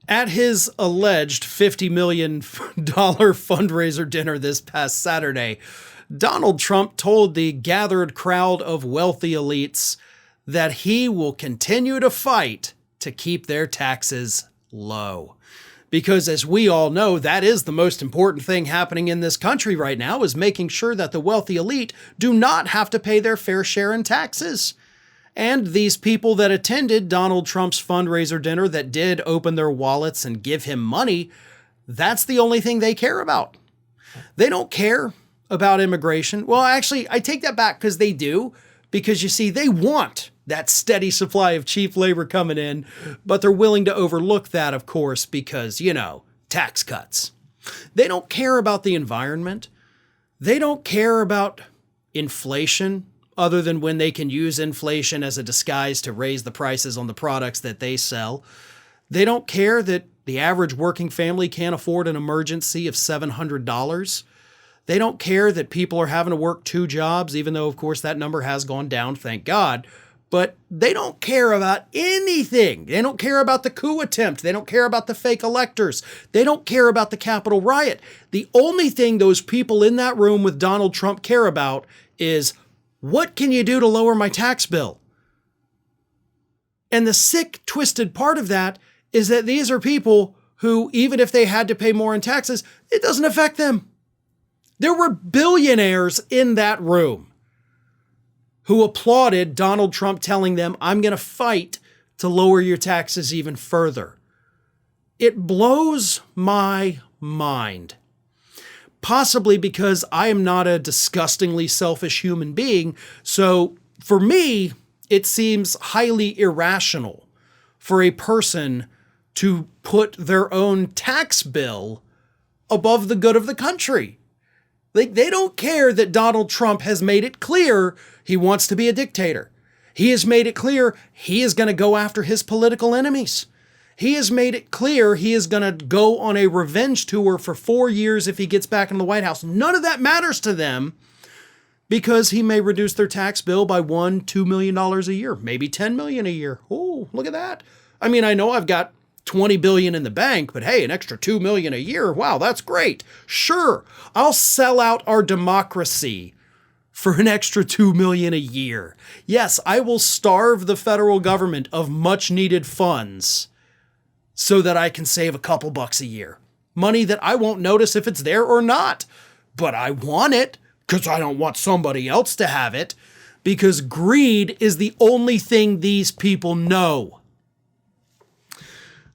At his alleged $50 million fundraiser dinner this past Saturday, Donald Trump told the gathered crowd of wealthy elites that he will continue to fight to keep their taxes low. Because as we all know, that is the most important thing happening in this country right now, is making sure that the wealthy elite do not have to pay their fair share in taxes. And these people that attended Donald Trump's fundraiser dinner that did open their wallets and give him money, that's the only thing they care about. They don't care about immigration. Well, actually, I take that back, because they do. Because you see, they want that steady supply of cheap labor coming in, but they're willing to overlook that, of course, because, tax cuts. They don't care about the environment. They don't care about inflation, other than when they can use inflation as a disguise to raise the prices on the products that they sell. They don't care that the average working family can't afford an emergency of $700. They don't care that people are having to work 2 jobs, even though, of course, that number has gone down, thank God. But they don't care about anything. They don't care about the coup attempt. They don't care about the fake electors. They don't care about the Capitol riot. The only thing those people in that room with Donald Trump care about is, what can you do to lower my tax bill? And the sick, twisted part of that is that these are people who, even if they had to pay more in taxes, it doesn't affect them. There were billionaires in that room who applauded Donald Trump telling them, I'm going to fight to lower your taxes even further. It blows my mind. Possibly because I am not a disgustingly selfish human being. So for me, it seems highly irrational for a person to put their own tax bill above the good of the country. They don't care that Donald Trump has made it clear he wants to be a dictator. He has made it clear he is going to go after his political enemies. He has made it clear he is going to go on a revenge tour for 4 years if he gets back in the White House. None of that matters to them, because he may reduce their tax bill by $1-2 million a year, maybe $10 million a year. Oh, look at that. I mean, I know I've got $20 billion in the bank, but hey, an extra $2 million a year. Wow, that's great. Sure, I'll sell out our democracy for an extra $2 million a year. Yes, I will starve the federal government of much needed funds so that I can save a couple bucks a year. Money that I won't notice if it's there or not, but I want it because I don't want somebody else to have it, because greed is the only thing these people know.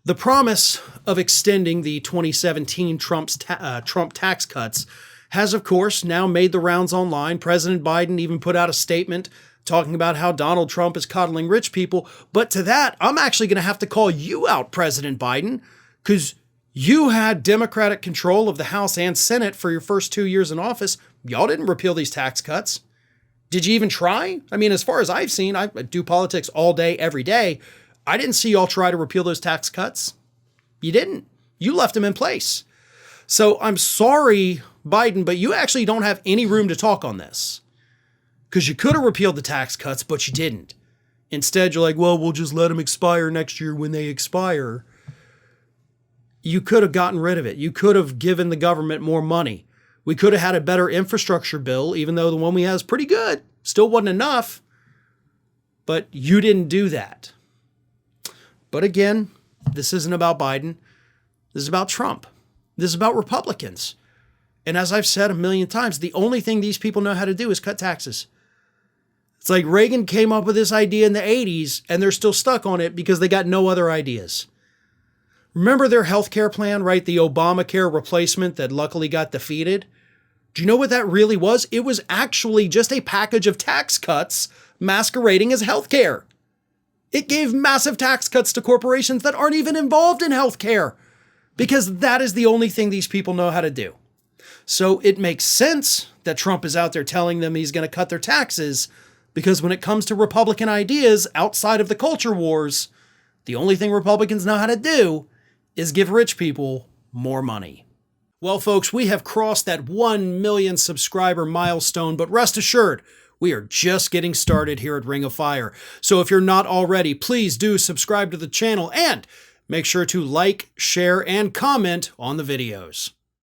The promise of extending the 2017 Trump tax cuts has, of course, now made the rounds online. President Biden even put out a statement talking about how Donald Trump is coddling rich people. But to that, I'm actually going to have to call you out, President Biden, because you had Democratic control of the House and Senate for your first 2 years in office. Y'all didn't repeal these tax cuts. Did you even try? I mean, as far as I've seen, I do politics all day, every day. I didn't see y'all try to repeal those tax cuts. You didn't. You left them in place. So I'm sorry, Biden, but you actually don't have any room to talk on this, because you could have repealed the tax cuts, but you didn't. Instead, you're like, well, we'll just let them expire next year when they expire. You could have gotten rid of it. You could have given the government more money. We could have had a better infrastructure bill, even though the one we have is pretty good. Still wasn't enough. But you didn't do that. But again, this isn't about Biden. This is about Trump. This is about Republicans. And as I've said a million times, the only thing these people know how to do is cut taxes. It's like Reagan came up with this idea in the 80s, and they're still stuck on it because they got no other ideas. Remember their healthcare plan, right? The Obamacare replacement that luckily got defeated? Do you know what that really was? It was actually just a package of tax cuts masquerading as healthcare. It gave massive tax cuts to corporations that aren't even involved in healthcare, because that is the only thing these people know how to do. So it makes sense that Trump is out there telling them he's going to cut their taxes, because when it comes to Republican ideas outside of the culture wars, the only thing Republicans know how to do is give rich people more money. Well, folks, we have crossed that 1 million subscriber milestone, but rest assured, we are just getting started here at Ring of Fire. So if you're not already, please do subscribe to the channel and Make sure to like, share, and comment on the videos.